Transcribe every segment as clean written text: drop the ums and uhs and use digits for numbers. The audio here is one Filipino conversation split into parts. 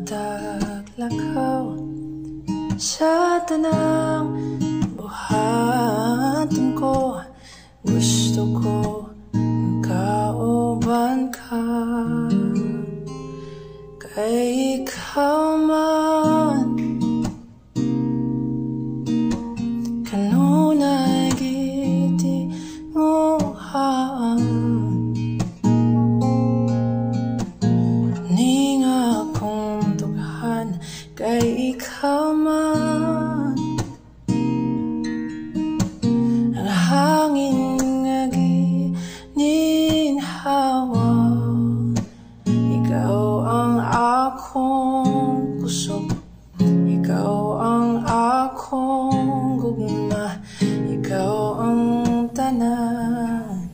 matag lakaw sa tanang buhaton ko. Gusto ko kauban ka, kay ikaw man kanunay giti mo haan. Ning akong tughan kay ikaw man, ang hangin nga gininhawa. Ikaw ang akong kusog, ikaw ang akong gugma, ikaw ang tanan.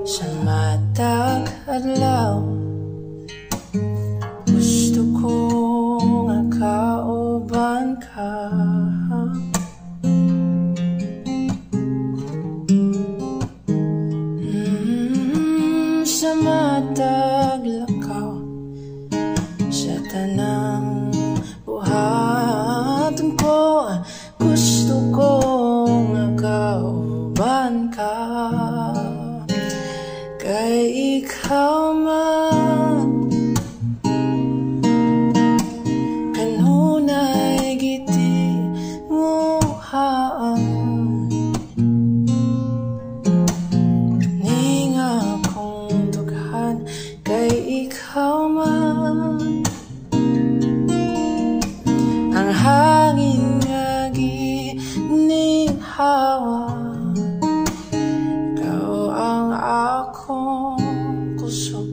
Sa matag adlaw gusto ko nga kauban ka. Sa matag lakaw sa tanang buhaton ko. Gusto ko nga kauban ka, kay ikaw man kanunay giti mo haan. Ning akong tughan kay ikaw man, ang hangin nga gininhawa. Ikaw ang akong kusog,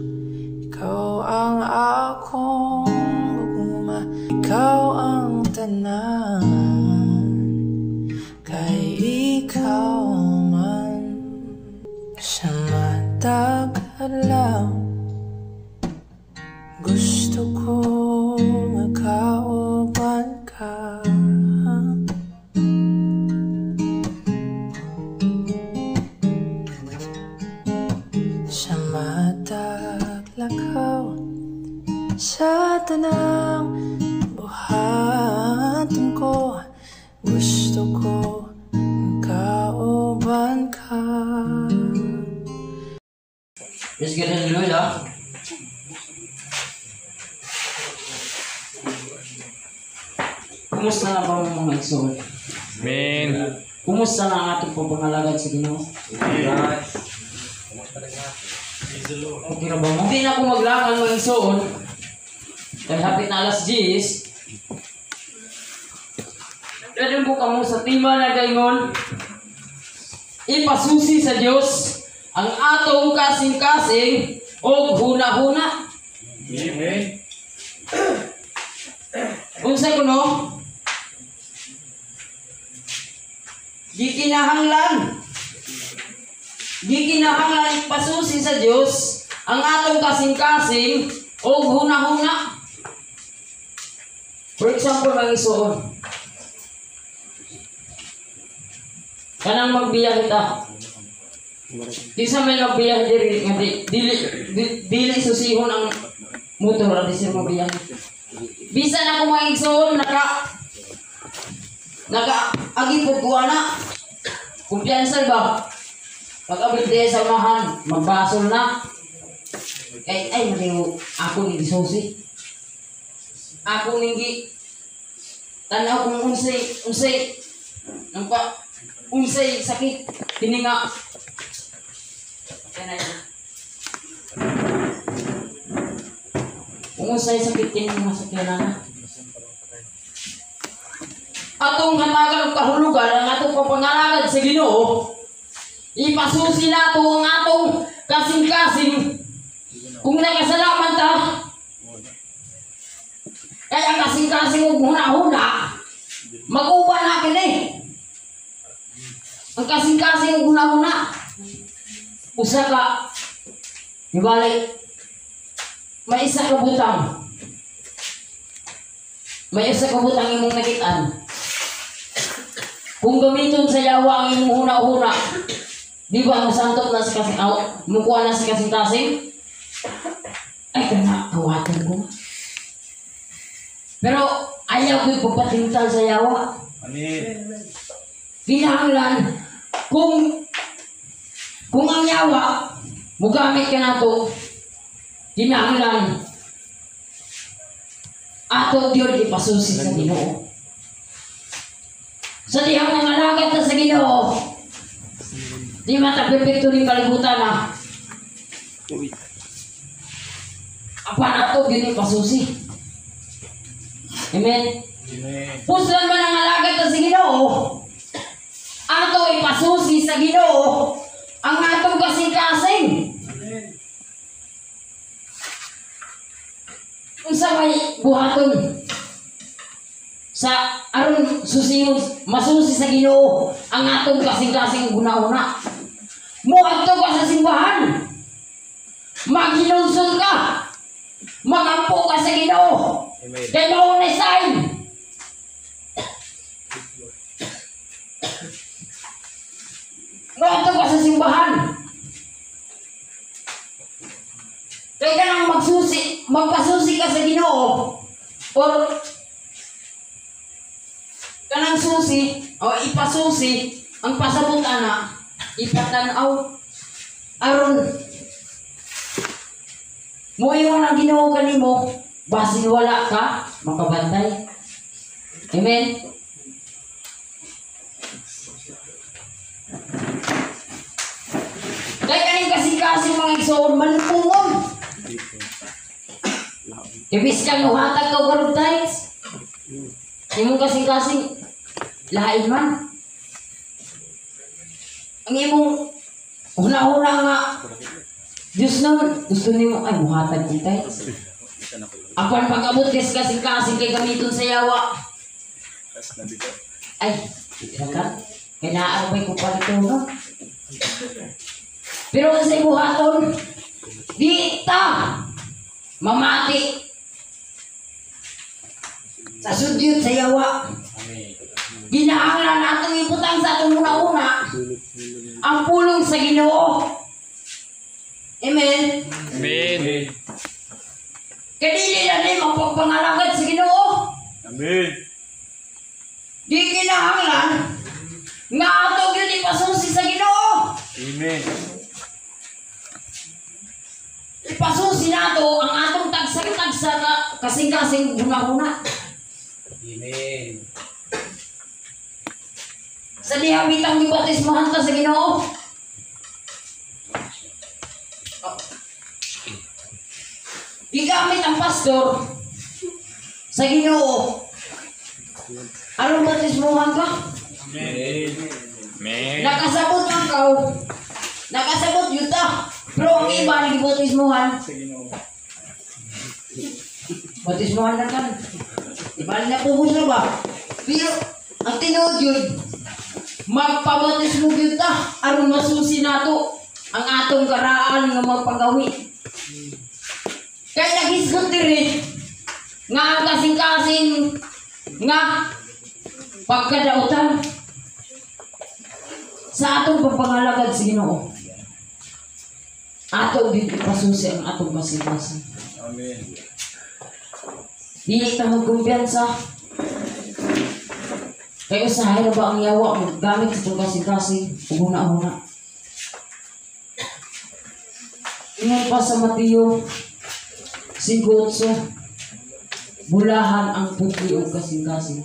ikaw ang akong gugma, ikaw ang tanan, kay ikaw man. Sa matag adlaw gusto ko nga kauban ka. Sa matag lakaw sa tanang buhaton ko. Gusto ko kauban ka. Let's get into it, ha? Kumusta na ba mga igsoon? Amen. Kumusta na ang ating pagpangalagad sa Ginoo? Okay na ba mo? Hindi na ako maglangan mga igsoon. Dahil hapit na alas 10. Dadang ko kamo sa tima na daingon. Ipasusi sa Dios ang atong kasing-kasing o huna-huna. Amen. Unsay kuno? Gikinahanglan ipasusi sa Dios ang atong kasing-kasing o huna-huna. For example, mga isuon, kanang magbiyahe ta. Di sa may magbiyahe dili susihon ang motor at di siya magbiyahe. Bisan ako mga igsoon, naka-agipod ko na. Kumpiyansa ba? Pag-abit din sa mahan, magbasol na. Ay, maliw, ako ni susi. Ako ni tanaw kung unsay, unsay sakit, tininga. Kung unsay sakit, tininga sa kinana. Atong hatagan ng kahulugan, ang atong papangalagad sa Ginoo, ipasusi nato ang atong kasing-kasing. Kung nagkasalaman ta, kaya ang kasing-kasing ug huna-huna, mag-uban natin eh. Ang kasing-kasing ug huna-huna, usa ka, ibalik, may isa ka butang. May isa ka butang imong nakitaan. Kung gamiton sa yawa ang imong huna-huna, Di ba ang santot na si kasing mukuha na si kasing-kasing? Ay, kana, awatan ko. Pero ayaw ko'y pagpatintal sa yawa. Amen. Kinahanglan, kung ang yawa, mugamit ka na to, kinahanglan, ato Diyod ipasusi sa Ginoo. Sa dihang nangalagad na sa Ginoo, di matapipikto rin kalibutan na. Apan ato Diyod ipasusi. Amen? Amen. Puslan man ang alagad na sa Ginoo, ato ipasusi sa Ginoo ang atong kasing-kasing. Kung sa may buhaton sa aron susiyon masusi sa Ginoo ang atong kasing-kasing guna-una. Muadto ka sa simbahan, maghinunsol ka, magampo ka sa Ginoo. Amen. Kaya mauna sign. Muadto ka sa simbahan. Kaya ka nang magpasusi ka sa Ginoo or kanang susi o ipasusi ang pasabot ana ipatanaw aron mo iwan ang Ginoo kanimo basin wala ka makabantay. Amen. Kaya kaning kasing-kasing mga igsoon malimpungon. Ibis kang nuhatag ka garog times. Imong kasing-kasing lain man. Ang imong huna-huna nga Diyos naman, gusto nimo ay muhatag ko times. Apan pag-abot kas kasing-kasing kay gamiton sa yawa. Ay, kan kinaarabay ko pa ito no. Pero sa ibuhaton, di ta mamati sa sudyot sa yawa. Ginahanglan natong ibutang sa atong una-una ang pulong sa Ginoo. Amen. Amen. Kaya dili na rin magpapangalagad sa Ginoo. Amen. Di kinahanglan nga atong yun ipasusi sa Ginoo. Amen. Ipasusi nato ang atong tagsa-tagsa na kasing-kasing guna-guna. Amen. Sa dihabitang gibatismohan ta sa Ginoo. Gigamit ang pastor sa Ginoo. Aron batismohan ka? Amen. Amen. Nakasabot man ka. Nakasabot yuta. Pero ang iba nagibatismohan. Batismohan na kan. Ibalik na pubos na ba? Pero ang tinuod yun, magpabatismo yun ta. Aron masusi nato ang atong karaan nga magpagawi. Kaya nagisgot diri nga ang kasing-kasing nga pagkadautan sa atong pagpangalagad sa Ginoo. Atong dito pasusi ang atong kasing-kasing. Amen. Dili ta magkumpiyansa. Kaya usahay na ba ang yawa mo gamit sa itong kasing-kasing una-una. Ingon pa sa Mateo 5:8, bulahan ang puti o kasing-kasing.